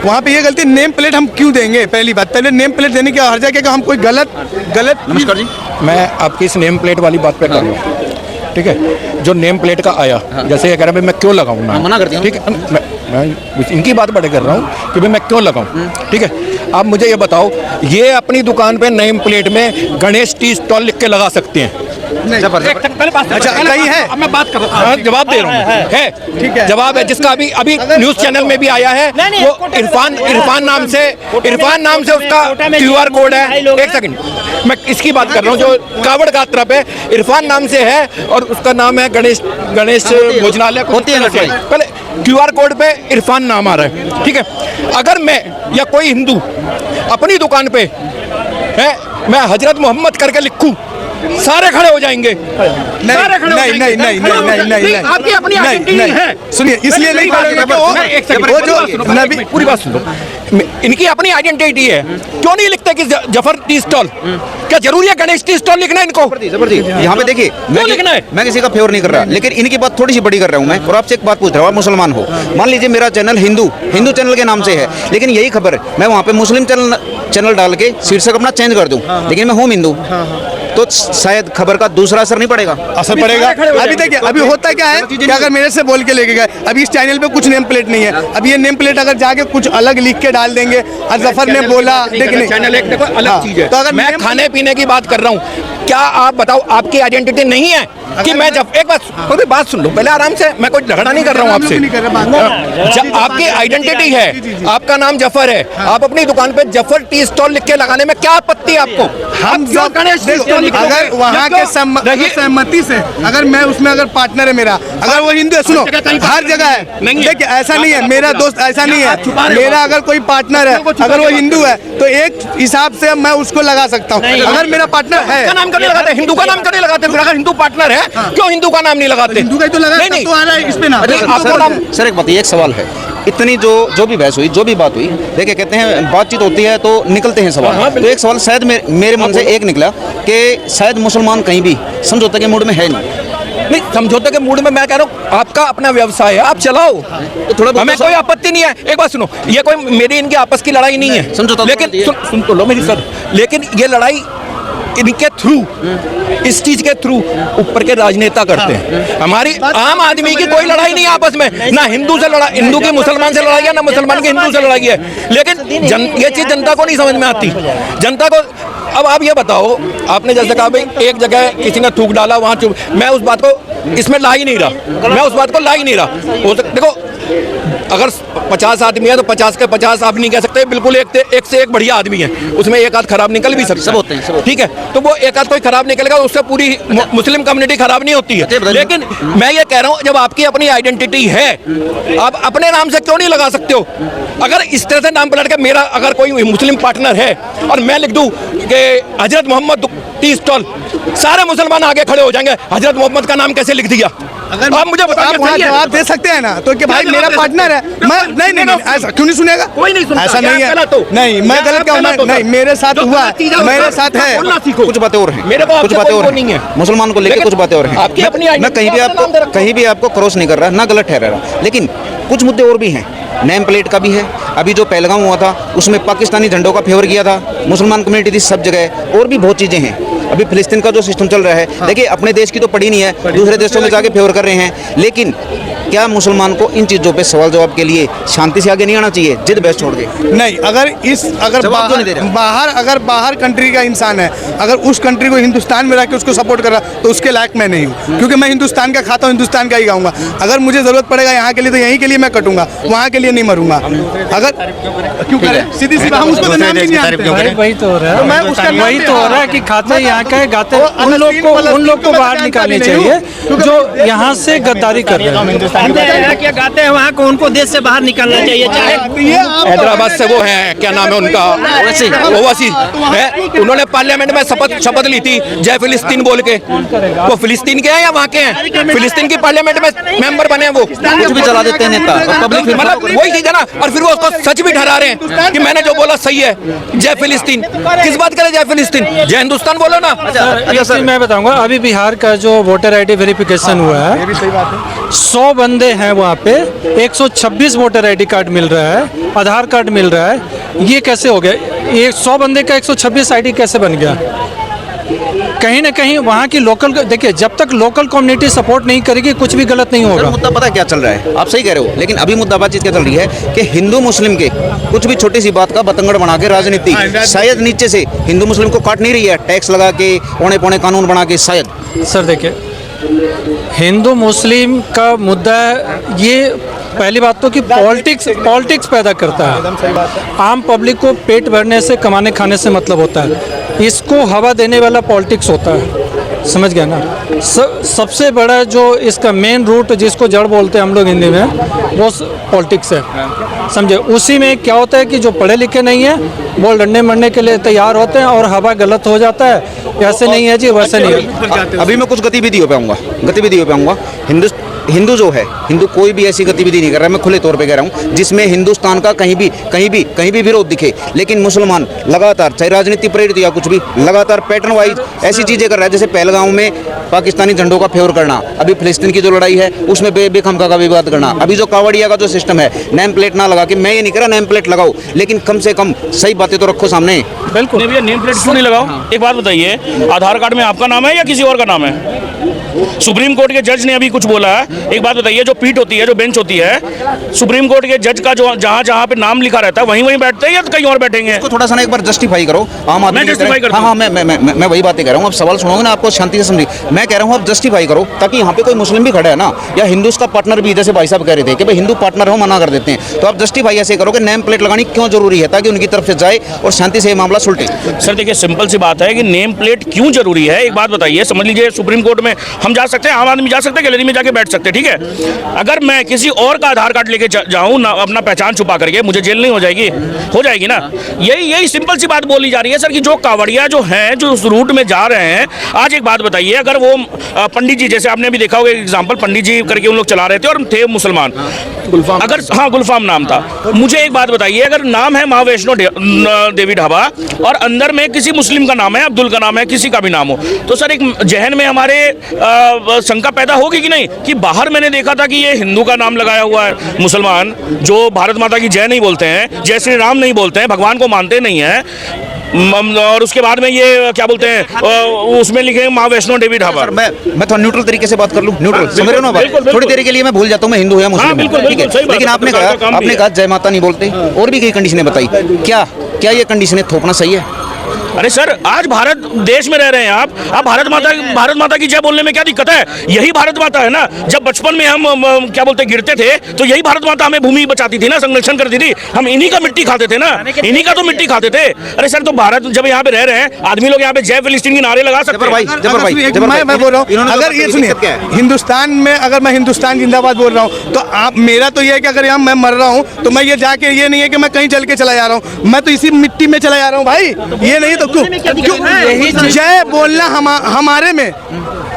वहाँ पे ये गलती, नेम प्लेट हम क्यों देंगे? पहली बात, पहले नेम प्लेट देने की हर्जा क्या कि हम कोई गलत। नमस्कार जी, मैं आपकी इस नेम प्लेट वाली बात पे कर रहा हूँ, ठीक है। जो नेम प्लेट का आया, जैसे ये कह रहा है मैं क्यों लगाऊँ ना, मना करती हूँ, ठीक है। मैं इनकी बात बड़े कर रहा हूँ कि भाई मैं क्यों लगाऊँ, ठीक है। आप मुझे ये बताओ, ये अपनी दुकान पे नेम प्लेट में गणेश टी स्टॉल लिख के लगा सकते हैं? अच्छा, कहीं है? अब मैं बात कर रहा हूँ, जवाब दे रहा हूँ, है ठीक है। जवाब है, जिसका अभी न्यूज़ चैनल में भी आया है। वो इरफान नाम से उसका QR कोड है। एक सेकंड, मैं इसकी बात कर रहा हूँ, जो कावड़ गात्रा पे इरफान नाम से है और उसका नाम है गणेश भोजनालय। पहले QR कोड पे इरफान नाम आ रहा है, ठीक है। अगर मैं या कोई हिंदू अपनी दुकान पे है, मैं हजरत मोहम्मद करके लिखूं, सारे खड़े हो जाएंगे। नहीं, आपकी अपनी आइडेंटिटी है। सुनिए, इसलिए नहीं करेंगे। पूरी बात सुन लो, इनकी अपनी आइडेंटिटी है, क्यों नहीं लिखते कि जफर टी स्टॉल? क्या जरूरी है गणेश टी स्टॉल लिखना इनको? यहाँ पे देखिए, मैं किसी का फेवर नहीं कर रहा, लेकिन इनकी बात थोड़ी सी बड़ी कर रहा हूँ मैं, और आपसे एक बात पूछ रहा हूँ। आप मुसलमान हो, मान लीजिए मेरा चैनल हिंदू चैनल के नाम से है, लेकिन यही खबर मैं वहाँ पे मुस्लिम चैनल डाल के शीर्षक अपना चेंज कर दूँ, लेकिन मैं हूँ हिंदू, तो शायद खबर का दूसरा असर नहीं पड़ेगा। असर पड़ेगा। अभी देखिए, अभी होता क्या है कि अगर मेरे से बोल के लेके गए, अभी इस चैनल पे कुछ नेम प्लेट नहीं है, अब ये नेम प्लेट अगर जाके कुछ अलग लिख के डाल देंगे, जफर ने बोला, लेकिन चैनल एक देखो अलग चीज है। तो अगर मैं खाने पीने की बात कर रहा हूँ, क्या आप बताओ आपकी आइडेंटिटी नहीं है कि मैं एक बात सुन लो पहले आराम से, मैं कोई झगड़ा नहीं कर रहा हूँ आपसे। जब आपकी आइडेंटिटी है, आपका नाम जफर है, आप अपनी दुकान पे जफर टी स्टॉल लिख के लगाने में क्या आपत्ति है आपको? हम अगर वहाँ के सहमति से, अगर मैं उसमें अगर पार्टनर है मेरा, अगर वो हिंदू है, सुनो हर जगह है, देखिए ऐसा नहीं है, मेरा दोस्त ऐसा नहीं है, मेरा अगर कोई पार्टनर है, अगर वो हिंदू है तो एक हिसाब से मैं उसको लगा सकता हूँ। अगर मेरा पार्टनर है, नाम क्यों नहीं लगाते? हिंदू का नाम क्यों नहीं लगाते? अगर हिंदू पार्टनर है, क्यों हिंदू का नाम नहीं लगाते? हिंदू का तो लगा, तो आ रहा है इस पे नाम। सर एक बताइए, एक सवाल है, इतनी जो भी बहस हुई, जो भी बात हुई, देखिए कहते हैं बातचीत होती है तो निकलते हैं सवाल, तो एक सवाल शायद मेरे मन से एक निकला कि शायद मुसलमान कहीं भी समझौते के मूड में है नहीं। समझौते के मूड में मैं कह रहा हूँ, आपका अपना व्यवसाय है, आप चलाओ, तो थोड़ा हमें कोई आपत्ति नहीं है। एक बात सुनो, ये कोई मेरी इनकी आपस की लड़ाई नहीं है, समझौता, लेकिन सुन तो लो मेरी सर, लेकिन ये लड़ाई इनके थ्रू, इस चीज के थ्रू ऊपर के राजनेता करते हैं। हमारी आम आदमी की कोई लड़ाई नहीं है आपस में, ना हिंदू से लड़ा, हिंदू की मुसलमान से लड़ाई है, ना मुसलमान की हिंदू से लड़ाई है, लेकिन ये चीज जनता को नहीं समझ में आती। जनता को, अब आप ये बताओ, आपने जैसे कहा भाई एक जगह किसी ने थूक डाला, वहाँ चुप, मैं उस बात को इसमें ला ही नहीं रहा, मैं उस बात को ला ही नहीं रहा। देखो, अगर 50 आदमी है तो 50 के 50 आप नहीं कह सकते, बिल्कुल एक से एक बढ़िया आदमी है, उसमें एक आध खराब निकल भी सकता है, ठीक है। तो वो एक आध कोई खराब निकलेगा, उससे पूरी मुस्लिम कम्युनिटी खराब नहीं होती है। लेकिन मैं ये कह रहा हूँ, जब आपकी अपनी आइडेंटिटी है, आप अपने नाम से क्यों नहीं लगा सकते हो? अगर इस तरह से नाम पलट के मेरा अगर कोई मुस्लिम पार्टनर है और मैं लिख दूं कि हजरत मोहम्मद टी स्टॉल, सारे मुसलमान आगे खड़े हो जाएंगे, हजरत मोहम्मद का नाम कैसे लिख दिया? अगर आप मुझे बताइए, आप वहाँ जवाब दे सकते हैं ना, तो कि भाई मेरा पार्टनर है, मैं नहीं ऐसा क्यों नहीं सुनेगा? कोई नहीं सुनता, ऐसा नहीं है, नहीं मैं गलत क्या हूँ? नहीं, मेरे साथ हुआ है, मेरे साथ है, कुछ बातें और हैं, कुछ बातें और नहीं है, मुसलमान को लेकर कुछ बातें और हैं। मैं कहीं भी आपको क्रॉस नहीं कर रहा, ना गलत ठहरा रहा, लेकिन कुछ मुद्दे और भी हैं। नेम प्लेट का भी है, अभी जो पहलगाम हुआ था उसमें पाकिस्तानी झंडों का फेवर किया था, मुसलमान कम्युनिटी थी सब जगह, और भी बहुत चीज़ें हैं। अभी फिलिस्तीन का जो सिस्टम चल रहा है, देखिए अपने देश की तो पड़ी नहीं है, दूसरे देशों में जाके फेवर कर रहे हैं, लेकिन क्या मुसलमान को इन चीज़ों पे सवाल जवाब के लिए शांति से आगे नहीं आना चाहिए, जिद बहस छोड़ के? नहीं, अगर बाहर कंट्री का इंसान है, अगर उस कंट्री को हिंदुस्तान में रख के उसको सपोर्ट कर रहा, तो उसके लायक मैं नहीं हूँ, क्योंकि मैं हिंदुस्तान का खाता हूँ, हिंदुस्तान का ही गाऊंगा। अगर मुझे जरूरत पड़ेगा यहाँ के लिए तो यहीं के लिए मैं कटूंगा, वहाँ के लिए नहीं मरूंगा। अगर क्यों करें, सीधी सी हम उसको नाम नहीं जानते, वही तो हो रहा है, मैं उसका वही तो हो रहा है कि खाते यहाँ का गाते, उन लोग को बाहर निकालनी चाहिए जो यहाँ से गद्दारी कर रहे हैं। क्या गाते हैं वहाँ को, उनको देश से बाहर निकालना चाहिए। चाहे हैदराबाद से वो है, क्या नाम है उनका, ओवैसी है, उन्होंने पार्लियामेंट में शपथ ली थी जय फिलिस्तीन बोल के। वो फिलिस्तीन के हैं या वहाँ के हैं? फिलिस्तीन की पार्लियामेंट में मेंबर बने हैं, वो कुछ भी चला देते हैं नेता, पब्लिक मतलब वही चीज है ना, और फिर वो उसको सच भी ठहरा रहे हैं कि मैंने जो बोला सही है। जय फिलिस्तीन किस बात करे? जय फिलिस्तीन, जय हिंदुस्तान बोलो ना। अच्छा, मैं बताऊंगा, अभी बिहार का जो वोटर ID वेरिफिकेशन हुआ है, 100 बंदे हैं वहाँ पे, 126 वोटर आईडी कार्ड मिल रहा है, आधार कार्ड मिल रहा है, ये कैसे हो गया? ये 100 बंदे का 126 आईडी कैसे बन गया? कहीं ना कहीं वहाँ की लोकल, देखिए जब तक लोकल कम्युनिटी सपोर्ट नहीं करेगी कुछ भी गलत नहीं होगा। मुद्दा पता क्या चल रहा है, आप सही कह रहे हो, लेकिन अभी मुद्दा बातचीत क्या चल रही है कि हिंदू मुस्लिम के कुछ भी छोटी सी बात का बतंगड़ बना के राजनीति शायद नीचे से हिंदू मुस्लिम को काट नहीं रही है, टैक्स लगा के औने पौने कानून बना के शायद। सर देखिए, हिंदू मुस्लिम का मुद्दा ये पहली बात तो कि पॉलिटिक्स पैदा करता है। आम पब्लिक को पेट भरने से, कमाने खाने से मतलब होता है, इसको हवा देने वाला पॉलिटिक्स होता है, समझ गया ना? सबसे बड़ा जो इसका मेन रूट जिसको जड़ बोलते हैं हम लोग हिंदी में, वो पॉलिटिक्स है, समझे? उसी में क्या होता है कि जो पढ़े लिखे नहीं है वो लड़ने मरने के लिए तैयार होते हैं और हवा गलत हो जाता है। ऐसे नहीं है जी, वैसे नहीं है। अभी मैं कुछ गतिविधि हो पाऊंगा। हिंदू जो है, हिंदू कोई भी ऐसी गतिविधि नहीं कर रहा है, मैं खुले तौर पे कह रहा हूँ, जिसमें हिंदुस्तान का कहीं भी विरोध दिखे। लेकिन मुसलमान लगातार, चाहे राजनीति प्रेरित या कुछ भी, लगातार पैटर्न वाइज ऐसी चीज़ें कर रहा है, जैसे पहलगाम में पाकिस्तानी झंडों का फेवर करना, अभी फिलिस्तीन की जो लड़ाई है उसमें बेखमका का विवाद करना, अभी जो कावड़िया का जो सिस्टम है, नेम प्लेट ना लगा के, मैं ये नहीं कह रहा नेम प्लेट लगाओ, लेकिन कम से कम सही बातें तो रखो सामने। बिल्कुल। नहीं भैया, नेम प्लेट क्यों नहीं लगाओ? एक बात बताइए, आधार कार्ड में आपका नाम है या किसी और का नाम है? सुप्रीम कोर्ट के जज ने अभी कुछ बोला है। एक बात बताइए, जो पीठ होती है, जो बेंच होती है, सुप्रीम कोर्ट के जज का जो जहां पे नाम लिखा रहता है वहीं बैठते हैं या कहीं और बैठेंगे? इसको थोड़ा सा ना एक बार जस्टिफाई करो। आम आदमी मैं वही बातें कह रहा हूँ। आप सवाल सुनोगे ना, आपको शांति से समझिए। मैं कह रहा हूँ आप जस्टिफाई करो, ताकि यहाँ पे कोई मुस्लिम भी खड़ा है ना, या हिंदू का पार्टनर भी, जैसे भाई साहब कह रहे थे कि भाई हिंदू पार्टनर हो, मना कर देते हैं, तो आप जस्टिफाई ऐसे करो कि नेम प्लेट लगानी क्यों जरूरी है, ताकि उनकी तरफ से जाए और शांति से ये मामला सुलटे। सर देखिए, सिंपल सी बात है कि नेम प्लेट क्यों जरूरी है। एक बात बताइए, समझ लीजिए सुप्रीम कोर्ट में हम जा सकते हैं, आम आदमी जा सकते हैं, गैलरी में जाके बैठ सकते हैं, ठीक है? अगर मैं किसी और का आधार कार्ड लेके जाऊं ना, अपना पहचान छुपा करके, मुझे जेल नहीं हो जाएगी? हो जाएगी ना। यही सिंपल सी बात बोली जा रही है सर, कि जो कावड़िया जो हैं, जो उस रूट में जा रहे हैं, आज एक बात बताइए, अगर वो पंडित जी, जैसे आपने अभी देखा होगा एग्जाम्पल, पंडित जी करके उन लोग चला रहे थे और थे मुसलमान, अगर हाँ गुलफाम नाम था, मुझे एक बात बताइए, अगर नाम है माँ वैष्णो देवी ढाबा और अंदर में किसी मुस्लिम का नाम है, अब्दुल का नाम है, किसी का भी नाम हो, तो सर एक जहन में हमारे शंका पैदा होगी कि नहीं, कि बाहर मैंने देखा था कि ये हिंदू का नाम लगाया हुआ है, मुसलमान जो भारत माता की जय नहीं बोलते हैं, जय श्री राम नहीं बोलते हैं, भगवान को मानते नहीं हैं, और उसके बाद में ये क्या बोलते हैं, उसमें लिखे माँ वैष्णो देवी ढाबा। मैं थोड़ा न्यूट्रल तरीके से बात कर लूं, न्यूट्रल समझ रहे हो ना बात? थोड़ी देर के लिए मैं भूल जाता हूं मैं हिंदू या मुस्लिम, ठीक है? लेकिन आपने कहा जय माता नहीं बोलते, और भी कई कंडीशनें बताई, क्या ये कंडीशनें थोपना सही है? अरे सर, आज भारत देश में रह रहे हैं आप भारत माता की जय बोलने में क्या दिक्कत है? यही भारत माता है ना। जब बचपन में हम क्या बोलते गिरते थे, तो यही भारत माता हमें भूमि बचाती थी ना, संरक्षण करती थी। हम इन्हीं का मिट्टी खाते थे ना, इन्हीं का तो मिट्टी खाते थे। अरे सर, तो भारत जब यहाँ पे रह रहे हैं, आदमी लोग यहाँ पे जय फिलिस्तीन के नारे लगा सकते हैं। मैं बोल रहा हूँ, अगर ये सुनिए, हिंदुस्तान में अगर मैं हिंदुस्तान जिंदाबाद बोल रहा हूँ, तो आप, मेरा तो ये है कि अगर यहाँ मैं मर रहा हूँ, तो मैं ये जाके, ये नहीं है कि मैं कहीं चल के चला जा रहा हूँ, मैं तो इसी मिट्टी में चला जा रहा हूँ भाई। ये नहीं तो क्यों जय बोलना हमारे में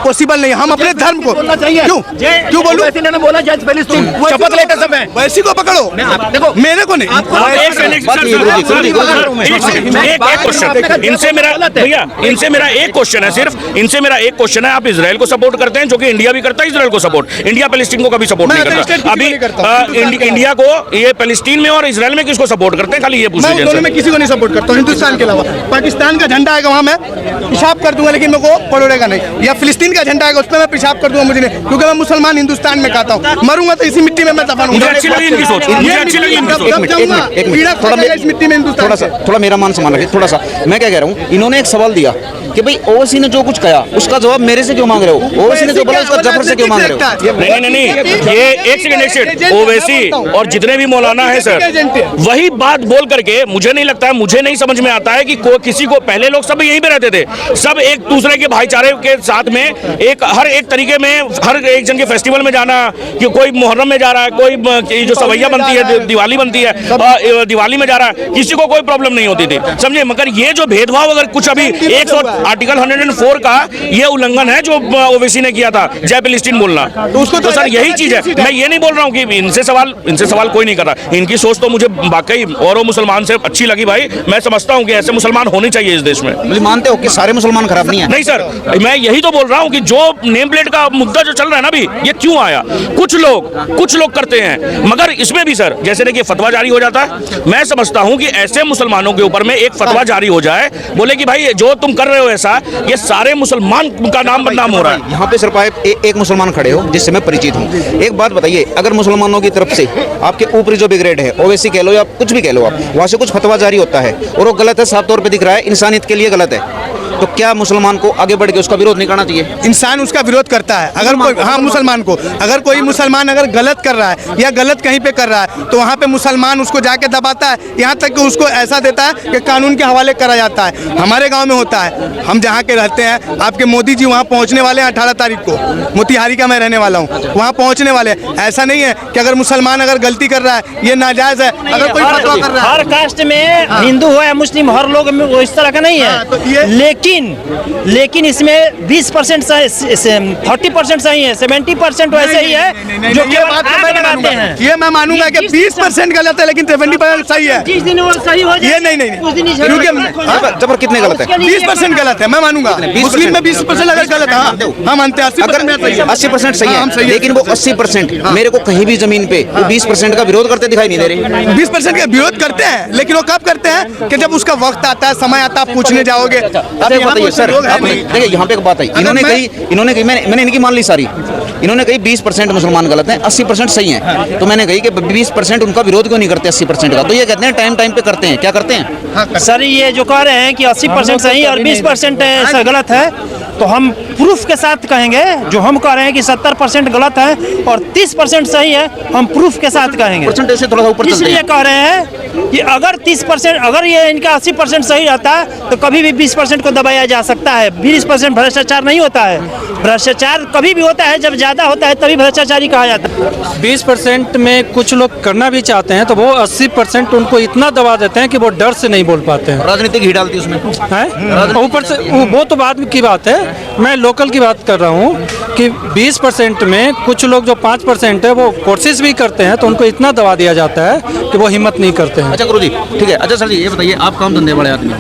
पॉसिबल नहीं है। हम अपने धर्म को क्यों बोलूं? बोला जय फिलिस्तीन, शपथ लेते समय वैसी को पकड़ो, देखो मेरे को नहीं। इनसे मेरा एक क्वेश्चन है, सिर्फ इनसे मेरा एक क्वेश्चन है। आप इजराइल को सपोर्ट करते हैं, जो कि इंडिया भी करता है इजराइल को सपोर्ट, इंडिया पैलेस्टीन को कभी सपोर्ट नहीं करता। अभी इंडिया को, ये पैलेस्टीन में और इजराइल में किसको सपोर्ट करते हैं? खाली ये पूछ लीजिए। दोनों में किसी को नहीं सपोर्ट करता हूँ, हिंदुस्तान के अलावा। पाकिस्तान का झंडा आएगा वहाँ मैं पेशाब कर दूंगा, लेकिन मेरे को पड़ोड़ेगा नहीं। या फिलिस्तीन का झंडा आएगा, उस पर मैं पेशाब कर दूंगा, मुझे नहीं, क्योंकि मैं मुसलमान हिंदुस्तान में खाता हूँ। मरूंगा तो इसी मिट्टी में मैं दफनाऊंगा। अच्छी लगी इनकी सोच, मुझे अच्छी लगी इनकी सोच। थोड़ा मेरा मान सम्मान रखिए, थोड़ा सा। मैं क्या कह रहा हूँ, इन्होंने एक सवाल दिया कि भाई ओवैसी ने जो कुछ कहा उसका जवाब मेरे से क्यों मांग रहे हो? ओवैसी ने जो बोला उसका जफर से क्यों मांग रहे हो? नहीं, ये एक सेकंड, ओवैसी और जितने भी मौलाना है सर, वही बात बोल करके मुझे नहीं लगता है, मुझे नहीं समझ में आता है कि किसी को, पहले लोग सब यहीं पे रहते थे, सब एक दूसरे के भाईचारे के साथ में, हर एक तरीके में, हर एक जन के फेस्टिवल में जाना, कि कोई मुहर्रम में जा रहा है, कोई जो सवैया बनती है, दिवाली बनती है, दिवाली में जा रहा है, किसी को कोई प्रॉब्लम नहीं होती थी, समझे? मगर ये जो भेदभाव, अगर कुछ अभी आर्टिकल 104 का ये उल्लंघन है जो ओवैसी ने किया था, जय फिलिस्तीन बोलना, तो सर यही चीज है। मैं ये नहीं बोल रहा हूँ कि इनसे सवाल कोई नहीं कर रहा, इनकी सोच तो मुझे वाकई और मुसलमान से अच्छी लगी भाई। मैं समझता हूँ कि ऐसे मुसलमान होने चाहिए। चाहिए इस देश में। मतलब मानते हो कि सारे मुसलमान खराब नहीं है? नहीं सर, मैं यही तो बोल रहा हूँ कि जो नेम प्लेट का मुद्दा जो चल रहा है ना अभी, ये क्यों आया? कुछ लोग करते हैं, मगर इसमें भी सर जैसे देखिए फतवा जारी हो जाता है। मैं समझता हूँ कि ऐसे मुसलमानों के ऊपर में एक फतवा जारी हो जाए, बोले कि भाई जो तुम कर रहे हो ऐसा, ये सारे मुसलमान का नाम बदनाम हो रहा है। यहाँ पे सिर्फ आप एक मुसलमान खड़े हो जिससे मैं परिचित हूँ। एक बात बताइए, अगर मुसलमानों की तरफ से आपके ऊपरी जो ब्रिगेड है, ओवैसी कह लो या कुछ भी कह लो आप, वहाँ से कुछ फतवा जारी होता है और वो गलत है, साफ तौर पे दिख रहा है, इंसानियत के लिए गलत है, तो क्या मुसलमान को आगे बढ़ के उसका विरोध नहीं करना चाहिए? इंसान उसका विरोध करता है। अगर कोई, हाँ मुसलमान को, अगर कोई मुसलमान अगर गलत कर रहा है या गलत कहीं पे कर रहा है तो वहाँ पे मुसलमान उसको जाके दबाता है, यहाँ तक कि उसको ऐसा देता है कि कानून के हवाले करा जाता है। हमारे गांव में होता है, हम जहाँ के रहते हैं, आपके मोदी जी वहाँ पहुँचने वाले हैं 18 तारीख को। मोतिहारी का मैं रहने वाला हूँ, वहाँ पहुँचने वाले। ऐसा नहीं है कि अगर मुसलमान अगर गलती कर रहा है ये नाजायज़ है। अगर कोई फतवा कर रहा है, हर कास्ट में हिंदू हो या मुस्लिम, हर लोग में वो इस तरह का नहीं है। लेकिन इसमें 20% 30% सही है, 70% वैसे ही है जो केवल आग लगाते हैं। ये मैं मानूंगा कि 20% गलत है लेकिन 70% सही है। जिस दिन वो सही हो जाए, ये नहीं उस दिन ही क्योंकि जबर कितने गलत है? 20% गलत है, मैं मानूंगा। मुस्लिम में 20% अगर गलत है, हम मानते हैं 80% सही है, लेकिन वो 80% मेरे को कहीं भी जमीन पे 20% का विरोध करते दिखाई नहीं दे रहे। 20% का विरोध करते हैं, लेकिन वो कब करते हैं कि जब उसका वक्त आता है, समय आता है, पूछने जाओगे। अब ये बताइए सर, देखिए यहाँ पे एक बात आई, इन्होंने कही मैंने इनकी मान ली सारी, इन्होंने कही 20% मुसलमान गलत हैं, 80% सही हैं। तो मैंने कही कि 20% उनका विरोध क्यों नहीं करते 80% का? तो ये कहते हैं टाइम पे करते हैं। क्या करते हैं सर? ये जो कह रहे हैं कि 80% सही और 20% गलत है, तो हम प्रूफ के साथ कहेंगे। जो हम कह रहे हैं कि 70% गलत है और 30% सही है, हम प्रूफ के साथ कहेंगे। परसेंटेज से थोड़ा सा ऊपर चलते इसलिए हैं। कह रहे हैं कि अगर 30%, अगर ये इनका 80% सही रहता है तो कभी भी 20% को दबाया जा सकता है। 20% भ्रष्टाचार नहीं होता है। भ्रष्टाचार कभी भी होता है जब ज्यादा होता है, तभी भ्रष्टाचारी कहा जाता है। 20% में कुछ लोग करना भी चाहते हैं तो वो 80% उनको इतना दबा देते हैं कि वो डर से नहीं बोल पाते हैं। राजनीतिक घी डालती है उसमें हैं? ऊपर से वो तो बाद की बात है, मैं लोकल की बात कर रहा हूँ कि 20% में कुछ लोग जो 5% है वो कोशिश भी करते हैं तो उनको इतना दबा दिया जाता है कि वो हिम्मत नहीं करते हैं। अच्छा गुरु जी, ठीक है। अच्छा सर जी, ये बताइए, आप काम धंधे वाले आदमी,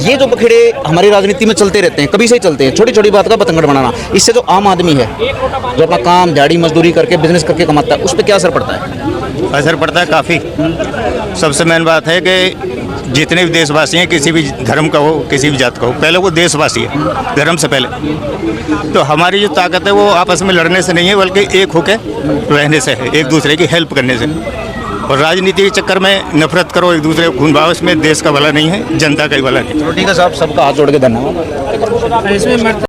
ये जो बखेड़े हमारी राजनीति में चलते रहते हैं, कभी से ही चलते हैं, छोटी छोटी बात का पतंगड़ बनाना, इससे जो आम आदमी है जो अपना काम दिहाड़ी मजदूरी करके बिजनेस करके कमाता है, उस पर क्या असर पड़ता है? असर पड़ता है काफ़ी। सबसे मेन बात है कि जितने भी देशवासी हैं, किसी भी धर्म का हो, किसी भी जात का हो, पहले वो देशवासी है धर्म से पहले। तो हमारी जो ताकत है वो आपस में लड़ने से नहीं है, बल्कि एक होकर रहने से है, एक दूसरे की हेल्प करने से। और राजनीति के चक्कर में नफरत करो, एक दूसरे को खून बहाओ, इसमें देश का भला नहीं है, जनता का ही भला नहीं है। ठीक है साहब, सबका हाथ जोड़ के धन्यवाद।